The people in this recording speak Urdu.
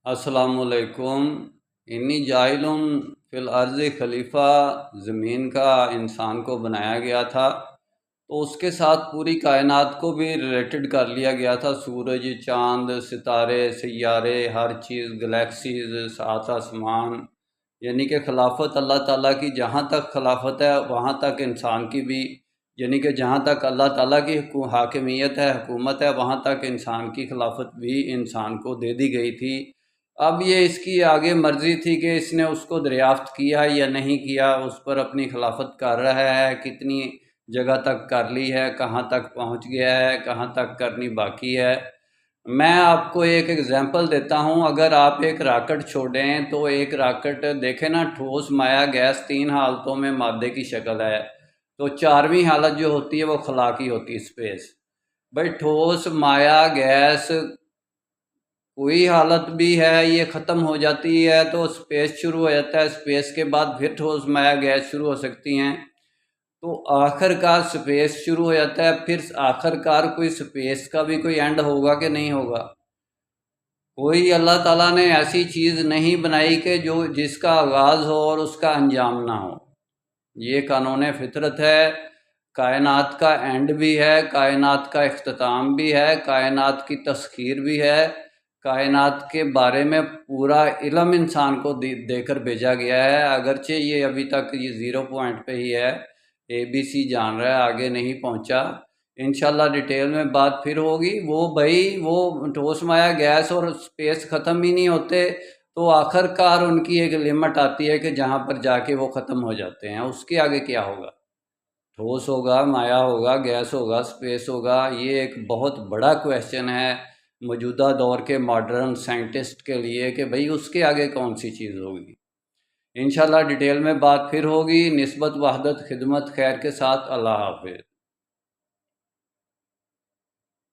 السلام علیکم۔ انی جائل فی الارض خلیفہ، زمین کا انسان کو بنایا گیا تھا تو اس کے ساتھ پوری کائنات کو بھی ریلیٹڈ کر لیا گیا تھا۔ سورج، چاند، ستارے، سیارے، ہر چیز، گلیکسیز، سات آسمان، یعنی کہ خلافت اللہ تعالیٰ کی جہاں تک خلافت ہے وہاں تک انسان کی بھی، یعنی کہ جہاں تک اللہ تعالیٰ کی حاکمیت ہے، حکومت ہے، وہاں تک انسان کی خلافت بھی انسان کو دے دی گئی تھی۔ اب یہ اس کی آگے مرضی تھی کہ اس نے اس کو دریافت کیا یا نہیں کیا، اس پر اپنی خلافت کر رہا ہے، کتنی جگہ تک کر لی ہے، کہاں تک پہنچ گیا ہے، کہاں تک کرنی باقی ہے۔ میں آپ کو ایک ایگزامپل دیتا ہوں۔ اگر آپ ایک راکٹ چھوڑیں تو ایک راکٹ دیکھیں نا، ٹھوس، مائع، گیس، تین حالتوں میں مادے کی شکل ہے، تو چارویں حالت جو ہوتی ہے وہ خلا کی ہوتی ہے، اسپیس۔ بھائی ٹھوس، مائع، گیس، کوئی حالت بھی ہے یہ ختم ہو جاتی ہے تو اسپیس شروع ہو جاتا ہے، اسپیس کے بعد پھر ٹھوس، مائع، گیس شروع ہو سکتی ہیں، تو آخر کار اسپیس شروع ہو جاتا ہے۔ پھر آخر کار کوئی اسپیس کا بھی کوئی اینڈ ہوگا کہ نہیں ہوگا؟ کوئی اللہ تعالیٰ نے ایسی چیز نہیں بنائی کہ جس کا آغاز ہو اور اس کا انجام نہ ہو۔ یہ قانون فطرت ہے۔ کائنات کا اینڈ بھی ہے، کائنات کا اختتام بھی ہے، کائنات کی تسخیر بھی ہے، کائنات کے بارے میں پورا علم انسان کو دے کر بھیجا گیا ہے، اگرچہ یہ ابھی تک یہ 0 پوائنٹ پہ ہی ہے، ABC جان رہا ہے، آگے نہیں پہنچا۔ انشاءاللہ ڈیٹیل میں بات پھر ہوگی۔ وہ ٹھوس، مائع، گیس اور اسپیس ختم ہی نہیں ہوتے، تو آخر کار ان کی ایک لمٹ آتی ہے کہ جہاں پر جا کے وہ ختم ہو جاتے ہیں۔ اس کے آگے کیا ہوگا؟ ٹھوس ہوگا، مائع ہوگا، گیس ہوگا، اسپیس ہوگا؟ یہ ایک بہت بڑا کویشچن ہے موجودہ دور کے ماڈرن سائنٹسٹ کے لیے کہ بھئی اس کے آگے کون سی چیز ہوگی۔ انشاءاللہ ڈیٹیل میں بات پھر ہوگی۔ نسبت، وحدت، خدمت، خیر کے ساتھ، اللہ حافظ۔